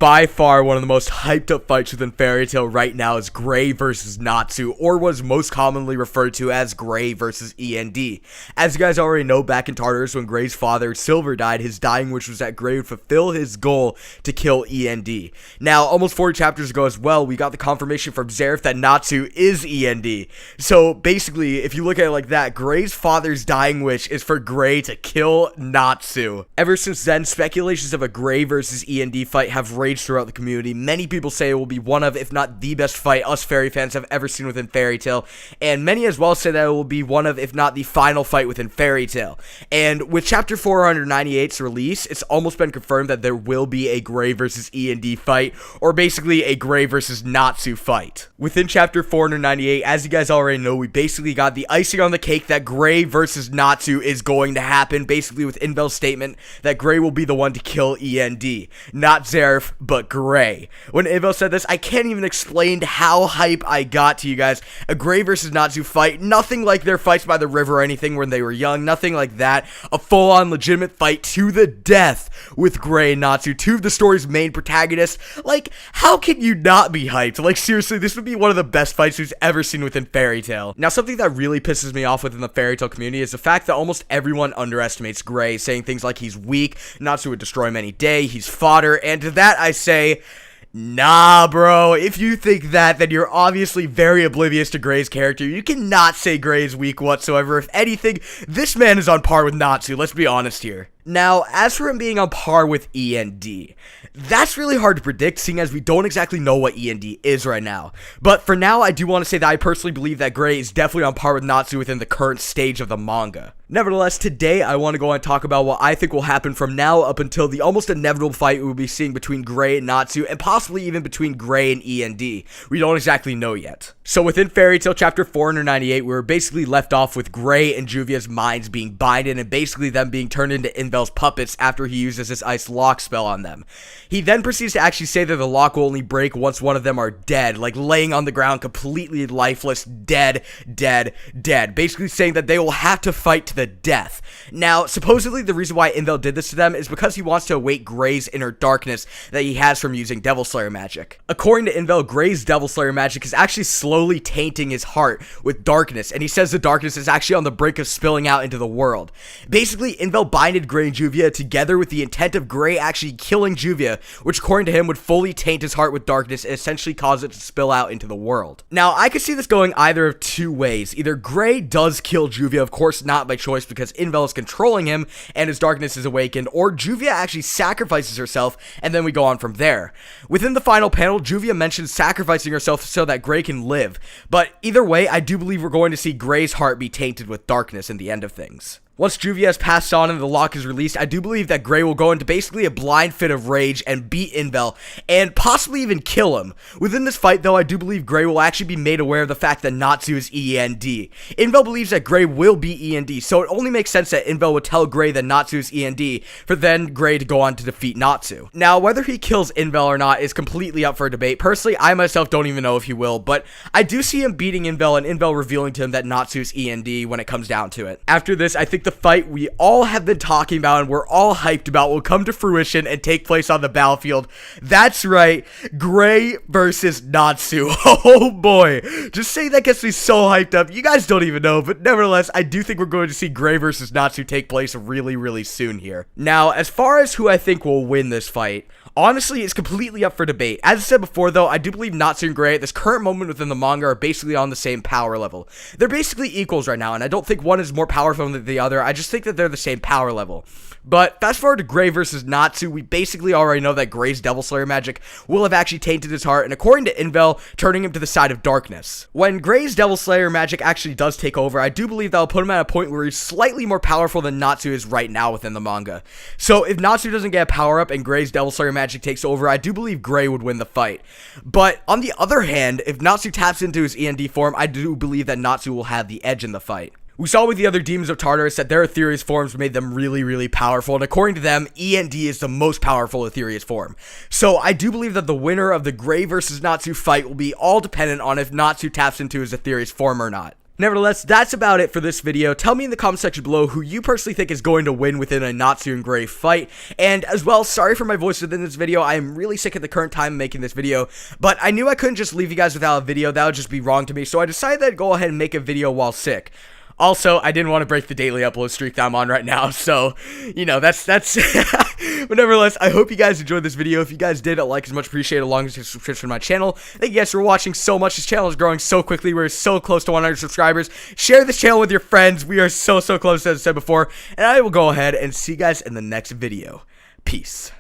by far one of the most hyped up fights within Fairy Tail right now is Gray versus Natsu, or was most commonly referred to as Gray versus E.N.D. As you guys already know, back in Tartarus when Gray's father Silver died, his dying wish was that Gray would fulfill his goal to kill E.N.D. Now, almost 40 chapters ago as well, we got the confirmation from Zeref that Natsu is E.N.D. So basically, if you look at it like that, Gray's father's dying wish is for Gray to kill Natsu. Ever since then, speculations of a Gray versus E.N.D. fight have raged throughout the community. Many people say it will be one of, if not the best fight us fairy fans have ever seen within Fairy Tail, and many as well say that it will be one of, if not the final fight within Fairy Tail. And with chapter 498's release, it's almost been confirmed that there will be a Gray versus E.N.D. fight, or basically a Gray versus Natsu fight. Within chapter 498, as you guys already know, we basically got the icing on the cake that Gray versus Natsu is going to happen, basically with Invel's statement that Gray will be the one to kill E.N.D. Not Zeref, but Gray. When Invel said this, I can't even explain how hype I got to you guys. A Gray versus Natsu fight, nothing like their fights by the river or anything when they were young, nothing like that. A full-on legitimate fight to the death with Gray and Natsu, two of the story's main protagonists. Like, how can you not be hyped? Like, seriously, this would be one of the best fights we've ever seen within Fairy Tail. Now, something that really pisses me off within the Fairy Tail community is the fact that almost everyone underestimates Gray, saying things like he's weak, Natsu would destroy him any day, he's fodder, and to that I say, nah, bro. If you think that, then you're obviously very oblivious to Gray's character. You cannot say Gray is weak whatsoever. If anything, this man is on par with Natsu, let's be honest here. Now, as for him being on par with E.N.D., that's really hard to predict, seeing as we don't exactly know what E.N.D. is right now. But for now, I do want to say that I personally believe that Gray is definitely on par with Natsu within the current stage of the manga. Nevertheless, today I want to go and talk about what I think will happen from now up until the almost inevitable fight we will be seeing between Gray and Natsu, and possibly even between Gray and E.N.D. We don't exactly know yet. So within Fairy Tail chapter 498, we were basically left off with Gray and Juvia's minds being binded, and basically them being turned into Invel's puppets after he uses his ice lock spell on them. He then proceeds to actually say that the lock will only break once one of them are dead, like laying on the ground completely lifeless, dead, basically saying that they will have to fight to the death. Now, supposedly the reason why Invel did this to them is because he wants to awake Gray's inner darkness that he has from using Devil Slayer magic. According to Invel, Gray's Devil Slayer magic is actually slowly tainting his heart with darkness, and he says the darkness is actually on the brink of spilling out into the world. Basically, Invel binded Gray and Juvia together with the intent of Gray actually killing Juvia, which according to him would fully taint his heart with darkness and essentially cause it to spill out into the world. Now, I could see this going either of two ways. Either Gray does kill Juvia, of course not by choice because Invel is controlling him and his darkness is awakened, or Juvia actually sacrifices herself and then we go on from there. Within the final panel, Juvia mentions sacrificing herself so that Gray can live, but either way, I do believe we're going to see Gray's heart be tainted with darkness in the end of things. Once Juvia has passed on and the lock is released, I do believe that Gray will go into basically a blind fit of rage and beat Invel, and possibly even kill him. Within this fight, though, I do believe Gray will actually be made aware of the fact that Natsu is E.N.D. Invel believes that Gray will be E.N.D, so it only makes sense that Invel would tell Gray that Natsu is E.N.D, for then Gray to go on to defeat Natsu. Now, whether he kills Invel or not is completely up for debate. Personally, I myself don't even know if he will, but I do see him beating Invel and Invel revealing to him that Natsu is E.N.D when it comes down to it. After this, I think the fight we all have been talking about and we're all hyped about will come to fruition and take place on the battlefield. That's right, Gray versus Natsu. Oh boy, just saying that gets me so hyped up. You guys don't even know, but nevertheless, I do think we're going to see Gray versus Natsu take place really soon here. Now, as far as who I think will win this fight, honestly, it's completely up for debate. As I said before, though, I do believe Natsu and Gray at this current moment within the manga are basically on the same power level. They're basically equals right now, and I don't think one is more powerful than the other. I just think that they're the same power level. But fast forward to Gray versus Natsu, we basically already know that Gray's Devil Slayer magic will have actually tainted his heart, and according to Invel, turning him to the side of darkness. When Gray's Devil Slayer magic actually does take over, I do believe that will put him at a point where he's slightly more powerful than Natsu is right now within the manga. So if Natsu doesn't get a power up and Gray's Devil Slayer magic takes over, I do believe Gray would win the fight. But on the other hand, if Natsu taps into his E.N.D. form, I do believe that Natsu will have the edge in the fight. We saw with the other demons of Tartarus that their Ethereus forms made them really powerful, and according to them, E.N.D. is the most powerful Ethereus form. So I do believe that the winner of the Gray versus Natsu fight will be all dependent on if Natsu taps into his Ethereus form or not. Nevertheless, that's about it for this video. Tell me in the comment section below who you personally think is going to win within a Natsu and Gray fight. And as well, sorry for my voice within this video. I am really sick at the current time making this video, but I knew I couldn't just leave you guys without a video. That would just be wrong to me. So I decided that I'd go ahead and make a video while sick. Also, I didn't want to break the daily upload streak that I'm on right now, so, you know, that's, but nevertheless, I hope you guys enjoyed this video. If you guys did, a like is much appreciated, along with your subscription to my channel. Thank you guys for watching so much. This channel is growing so quickly. We're so close to 100 subscribers. Share this channel with your friends. We are so close, as I said before, and I will go ahead and see you guys in the next video. Peace.